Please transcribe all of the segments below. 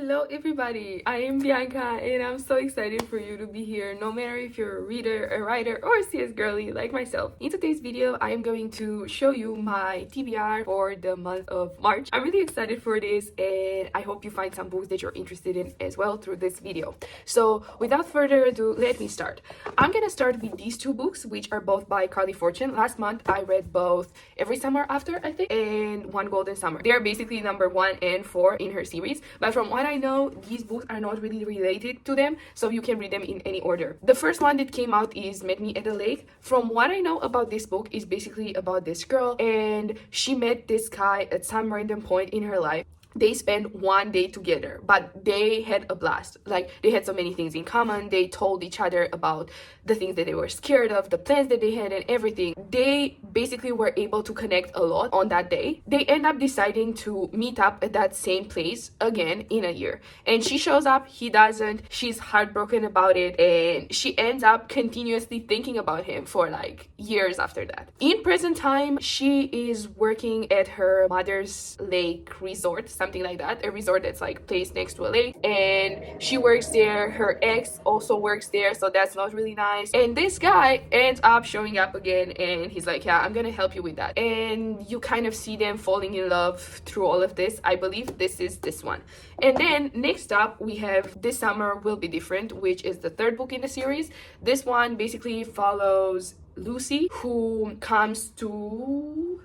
Hello everybody, I am Bianca and I'm so excited for you to be here, no matter if you're a reader, a writer, or a CS girly like myself. In today's video, I am going to show you my TBR for the month of March. I'm really excited for this and I hope you find some books that you're interested in as well through this video. So without further ado, let me start. I'm gonna start with these two books, which are both by Carly Fortune. Last month I read both Every Summer After, I think, and One Golden Summer. They are basically number 1 and 4 in her series, but from what I know, these books are not really related to them, so you can read them in any order. The first one that came out is Met Me at the Lake. From what I know about this book, is basically about this girl and she met this guy at some random point in her life. They spent one day together, but they had a blast. Like, they had so many things in common. They told each other about the things that they were scared of, the plans that they had, and everything. They basically were able to connect a lot on that day. They end up deciding to meet up at that same place again in a year. And she shows up, he doesn't. She's heartbroken about it, and she ends up continuously thinking about him for like years after that. In present time, she is working at her mother's lake resort, something like that, a resort that's like placed next to a lake, and she works there. Her ex also works there, so that's not really nice. And this guy ends up showing up again and he's like, yeah, I'm gonna help you with that. And you kind of see them falling in love through all of this. I believe this is this one. And then next up we have This Summer Will Be Different, which is the third book in the series. This one basically follows Lucy, who comes to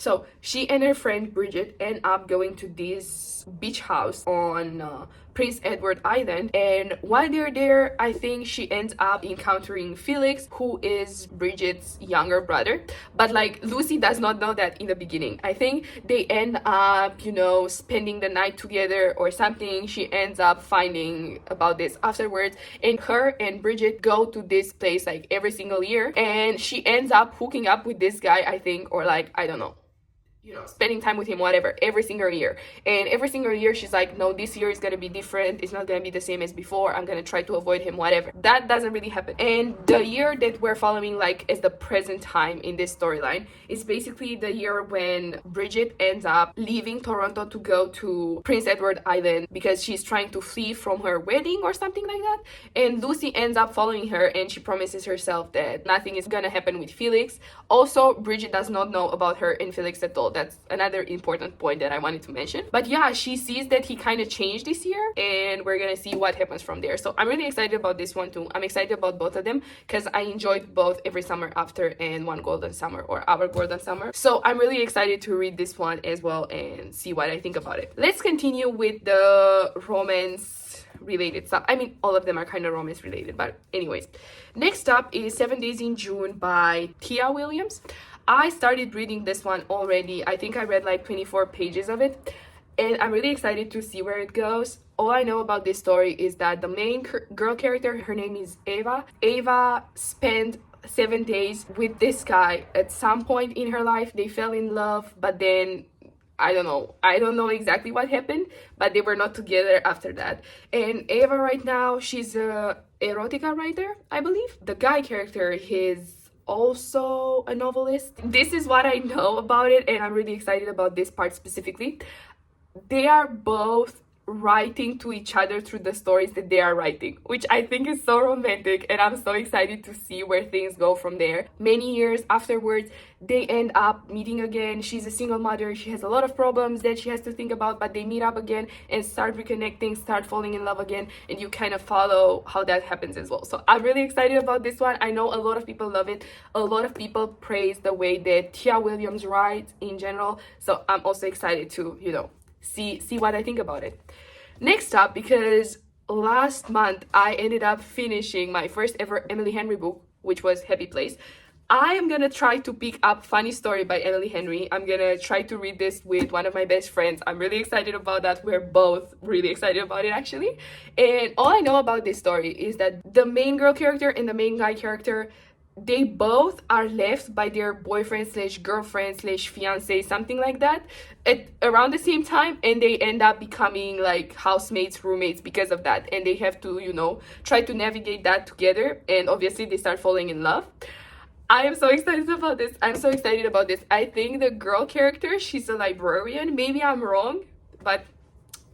so she and her friend Bridget end up going to this beach house on Prince Edward Island, and while they're there, I think she ends up encountering Felix, who is Bridget's younger brother. But like, Lucy does not know that in the beginning. I think they end up, you know, spending the night together or something. She ends up finding about this afterwards, and her and Bridget go to this place like every single year, and she ends up hooking up with this guy, I think, or like, I don't know, you know, spending time with him, whatever, every single year. And every single year she's like, no, this year is gonna be different, it's not gonna be the same as before, I'm gonna try to avoid him, whatever. That doesn't really happen. And the year that we're following, like, as the present time in this storyline, is basically the year when Bridget ends up leaving Toronto to go to Prince Edward Island because she's trying to flee from her wedding or something like that. And Lucy ends up following her, and she promises herself that nothing is gonna happen with Felix. Also, Bridget does not know about her and Felix at all. That's another important point that I wanted to mention. But yeah, she sees that he kind of changed this year, and we're gonna see what happens from there. So I'm really excited about this one too. I'm excited about both of them because I enjoyed both Every Summer After and One Golden Summer, or Our Golden Summer. So I'm really excited to read this one as well and see what I think about it. Let's continue with the romance related stuff. I mean, all of them are kind of romance related, but anyways. Next up is 7 Days in June by Tia Williams. I started reading this one already. I think I read like 24 pages of it, and I'm really excited to see where it goes. All I know about this story is that the main girl character, her name is Ava. Ava spent 7 days with this guy. At some point in her life, they fell in love, but then I don't know exactly what happened, but they were not together after that. And Ava right now, she's a erotica writer, I believe. The guy character, his also a novelist. This is what I know about it, and I'm really excited about this part specifically. They are both writing to each other through the stories that they are writing, which I think is so romantic, and I'm so excited to see where things go from there. Many years afterwards, they end up meeting again. She's a single mother, she has a lot of problems that she has to think about, but they meet up again and start reconnecting, start falling in love again, and you kind of follow how that happens as well. So I'm really excited about this one. I know a lot of people love it. A lot of people praise the way that Tia Williams writes in general, so I'm also excited to, you know, see what I think about it. Next up, because last month I ended up finishing my first ever Emily Henry book, which was Happy Place. I am gonna try to pick up Funny Story by Emily Henry. I'm gonna try to read this with one of my best friends. I'm really excited about that. We're both really excited about it, actually. And all I know about this story is that the main girl character and the main guy character, they both are left by their boyfriend slash girlfriend slash fiance, something like that, at around the same time, and they end up becoming like housemates, roommates because of that, and they have to, you know, try to navigate that together, and obviously they start falling in love. I am so excited about this. I'm so excited about this. I think the girl character, she's a librarian. Maybe I'm wrong, but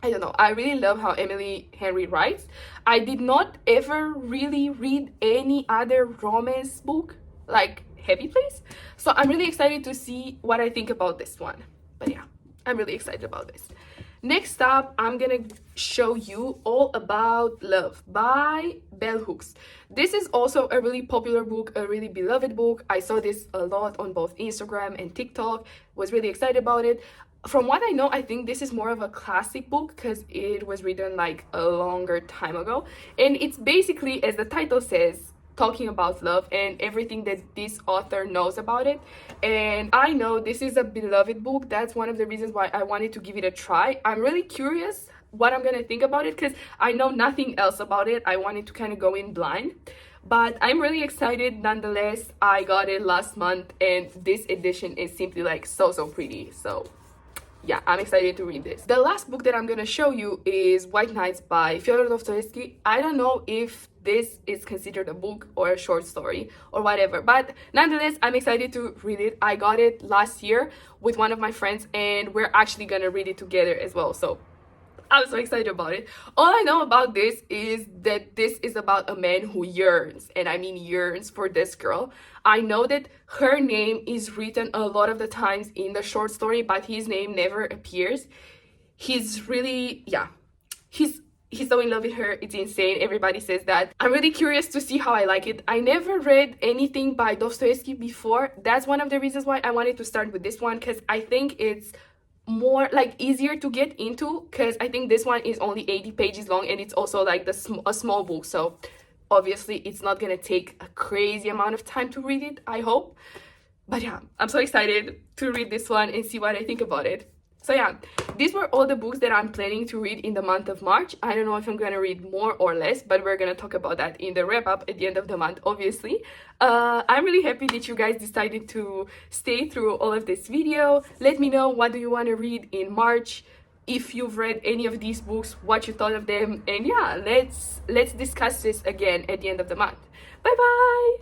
I don't know, I really love how Emily Henry writes. I did not ever really read any other romance book like Heavy Place, so I'm really excited to see what I think about this one. But yeah, I'm really excited about this. Next up, I'm gonna show you All About Love by Bell Hooks. This is also a really popular book, a really beloved book. I saw this a lot on both Instagram and TikTok, was really excited about it. From what I know, I think this is more of a classic book because it was written like a longer time ago. And it's basically, as the title says, talking about love and everything that this author knows about it. And I know this is a beloved book. That's one of the reasons why I wanted to give it a try. I'm really curious what I'm gonna think about it because I know nothing else about it. I wanted to kind of go in blind, but I'm really excited nonetheless. I got it last month and this edition is simply like so pretty. So yeah, I'm excited to read this. The last book that I'm gonna show you is White Nights by Fyodor Dostoevsky. I don't know if this is considered a book or a short story or whatever, but nonetheless, I'm excited to read it. I got it last year with one of my friends and we're actually gonna read it together as well. So I'm so excited about it. All I know about this is that this is about a man who yearns, and I mean yearns, for this girl. I know that her name is written a lot of the times in the short story, but his name never appears. He's really, yeah, he's so in love with her. It's insane. Everybody says that. I'm really curious to see how I like it. I never read anything by Dostoevsky before. That's one of the reasons why I wanted to start with this one, because I think it's more like easier to get into, because I think this one is only 80 pages long and it's also like a small book, so obviously it's not gonna take a crazy amount of time to read it, I hope. But yeah, I'm so excited to read this one and see what I think about it. So yeah, these were all the books that I'm planning to read in the month of March. I don't know if I'm gonna read more or less, but we're gonna talk about that in the wrap up at the end of the month, obviously. I'm really happy that you guys decided to stay through all of this video. Let me know, what do you want to read in March? If you've read any of these books, what you thought of them, and yeah, let's discuss this again at the end of the month. Bye bye.